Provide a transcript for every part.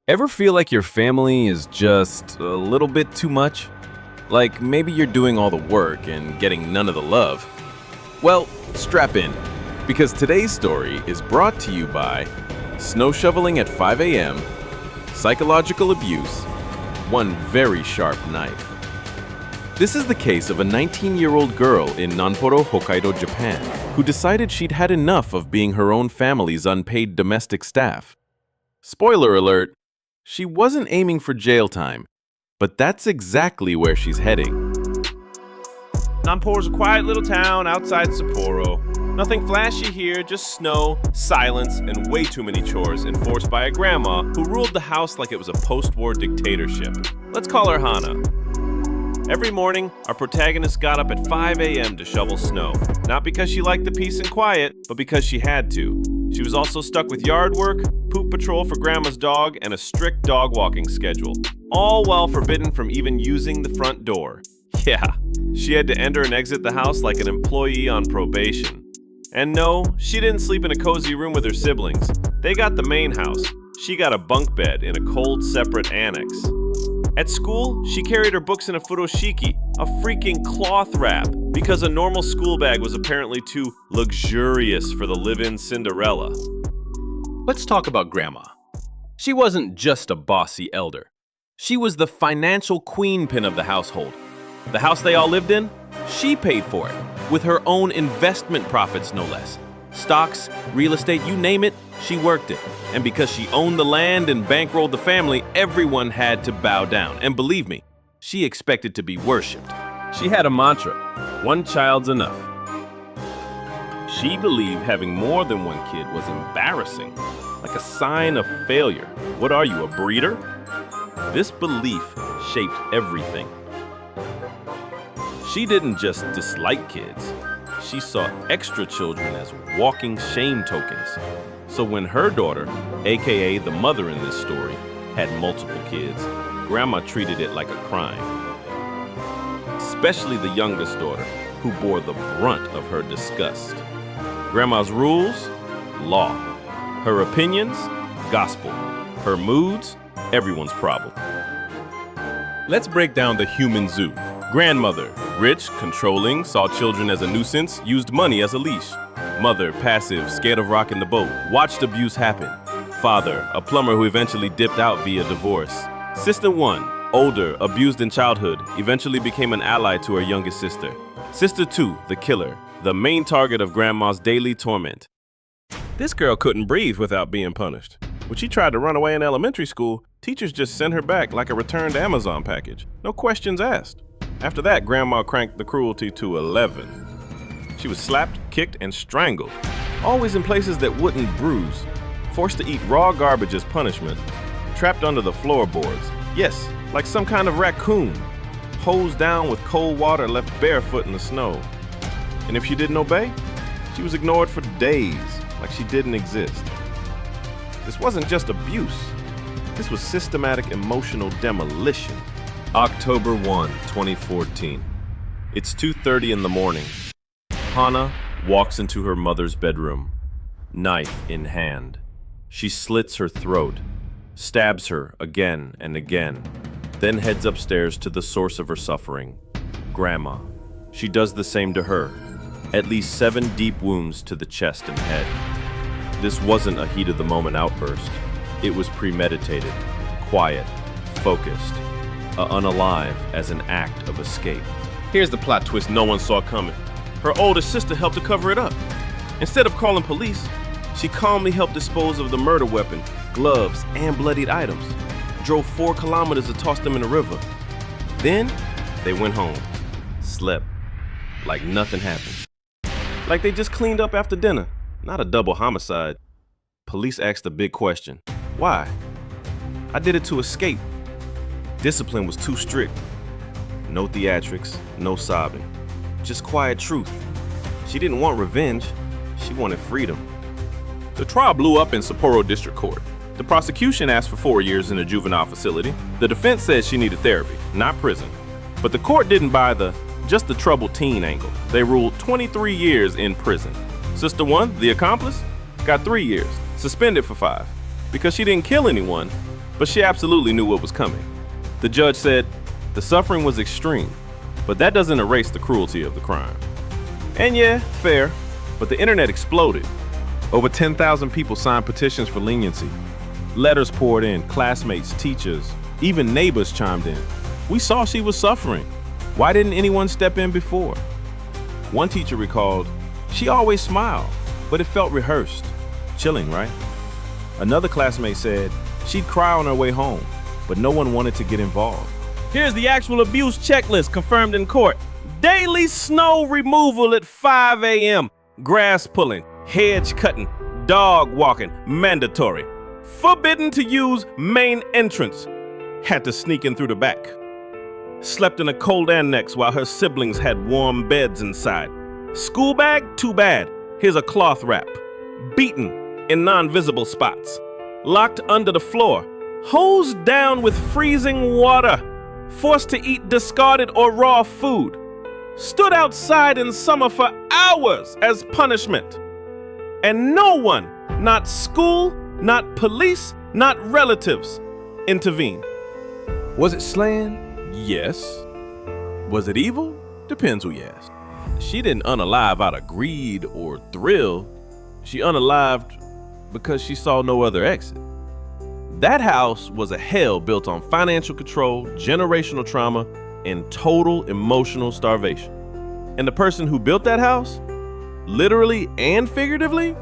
Ever feel like your family is just a little bit too much? Like maybe you're doing all the work and getting none of the love? Well, strap in, because today's story is brought to you by snow shoveling at 5 a.m., psychological abuse, one very sharp knife. This is the case of a 19-year-old girl in Nanporo, Hokkaido, Japan, who decided she'd had enough of being her own family's unpaid domestic staff. Spoiler alert, she wasn't aiming for jail time, but that's exactly where she's heading. Nanporo's a quiet little town outside Sapporo. Nothing flashy here, just snow, silence, and way too many chores enforced by a grandma who ruled the house like it was a post-war dictatorship. Let's call her Hana. Every morning, our protagonist got up at 5 a.m. to shovel snow. Not because she liked the peace and quiet, but because she had to. She was also stuck with yard work, poop patrol for grandma's dog, and a strict dog walking schedule. All while forbidden from even using the front door. Yeah, she had to enter and exit the house like an employee on probation. And no, she didn't sleep in a cozy room with her siblings. They got the main house. She got a bunk bed in a cold, separate annex. At school, she carried her books in a furoshiki, a freaking cloth wrap, because a normal school bag was apparently too luxurious for the live-in Cinderella. Let's talk about Grandma. She wasn't just a bossy elder. She was the financial queenpin of the household. The house they all lived in, she paid for it, with her own investment profits no less. Stocks, real estate, you name it, she worked it. And because she owned the land and bankrolled the family, everyone had to bow down. And believe me, she expected to be worshipped. She had a mantra, one child's enough. She believed having more than one kid was embarrassing, like a sign of failure. What are you, a breeder? This belief shaped everything. She didn't just dislike kids. She saw extra children as walking shame tokens. So when her daughter, aka the mother in this story, had multiple kids, Grandma treated it like a crime. Especially the youngest daughter, who bore the brunt of her disgust. Grandma's rules? Law. Her opinions? Gospel. Her moods? Everyone's problem. Let's break down the human zoo. Grandmother, rich, controlling, saw children as a nuisance, used money as a leash. Mother, passive, scared of rocking the boat, watched abuse happen. Father, a plumber who eventually dipped out via divorce. Sister 1, older, abused in childhood, eventually became an ally to her youngest sister. Sister 2, the killer, the main target of Grandma's daily torment. This girl couldn't breathe without being punished. When she tried to run away in elementary school, teachers just sent her back like a returned Amazon package. No questions asked. After that, Grandma cranked the cruelty to 11. She was slapped, kicked, and strangled, always in places that wouldn't bruise. Forced to eat raw garbage as punishment. Trapped under the floorboards. Yes, like some kind of raccoon. Hosed down with cold water, left barefoot in the snow. And if she didn't obey, she was ignored for days, like she didn't exist. This wasn't just abuse. This was systematic emotional demolition. October 1, 2014. It's 2:30 in the morning. Hana walks into her mother's bedroom, knife in hand. She slits her throat, stabs her again and again, then heads upstairs to the source of her suffering, Grandma. She does the same to her, at least 7 deep wounds to the chest and head. This wasn't a heat-of-the-moment outburst. It was premeditated, quiet, focused, unalive as an act of escape. Here's the plot twist no one saw coming. Her older sister helped to cover it up. Instead of calling police, she calmly helped dispose of the murder weapon, gloves, and bloodied items. Drove 4 kilometers to toss them in a river. Then, they went home. Slept. Like nothing happened. Like they just cleaned up after dinner. Not a double homicide. Police asked the big question. Why? I did it to escape. Discipline was too strict. No theatrics, no sobbing. Just quiet truth. She didn't want revenge. She wanted freedom. The trial blew up in Sapporo District Court. The prosecution asked for 4 years in a juvenile facility. The defense said she needed therapy, not prison. But the court didn't buy just the troubled teen angle. They ruled 23 years in prison. Sister 1, the accomplice, got 3 years, suspended for 5. Because she didn't kill anyone, but she absolutely knew what was coming. The judge said, the suffering was extreme, but that doesn't erase the cruelty of the crime. And yeah, fair, but the internet exploded. Over 10,000 people signed petitions for leniency. Letters poured in, classmates, teachers, even neighbors chimed in. We saw she was suffering. Why didn't anyone step in before? One teacher recalled, she always smiled, but it felt rehearsed. Chilling, right? Another classmate said, she'd cry on her way home, but no one wanted to get involved. Here's the actual abuse checklist confirmed in court. Daily snow removal at 5 a.m. Grass pulling, hedge cutting, dog walking, mandatory. Forbidden to use main entrance. Had to sneak in through the back. Slept in a cold annex while her siblings had warm beds inside. School bag? Too bad. Here's a cloth wrap. Beaten in non-visible spots. Locked under the floor. Hosed down with freezing water. Forced to eat discarded or raw food. Stood outside in summer for hours as punishment. And no one, not school, not police, not relatives, intervened. Was it slaying? Yes. Was it evil? Depends who you ask. She didn't unalive out of greed or thrill. She unalived because she saw no other exit. That house was a hell built on financial control, generational trauma, and total emotional starvation. And the person who built that house, literally and figuratively,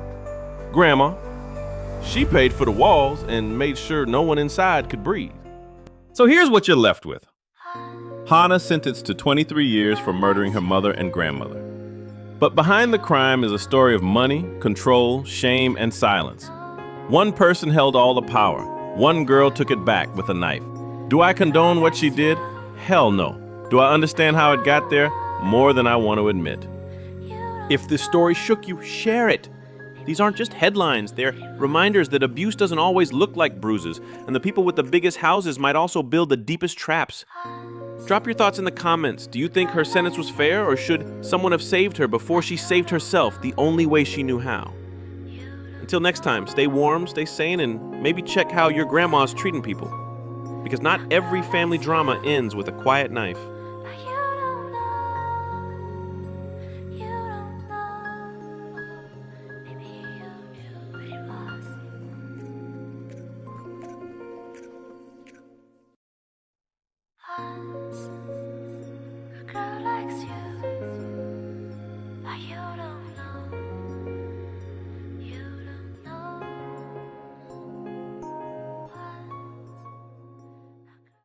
Grandma. She paid for the walls and made sure no one inside could breathe. So here's what you're left with. Hannah sentenced to 23 years for murdering her mother and grandmother. But behind the crime is a story of money, control, shame, and silence. One person held all the power. One girl took it back with a knife. Do I condone what she did? Hell no. Do I understand how it got there? More than I want to admit. If this story shook you, share it. These aren't just headlines, they're reminders that abuse doesn't always look like bruises, and the people with the biggest houses might also build the deepest traps. Drop your thoughts in the comments. Do you think her sentence was fair, or should someone have saved her before she saved herself the only way she knew how? Until next time, stay warm, stay sane, and maybe check how your grandma's treating people. Because not every family drama ends with a quiet knife.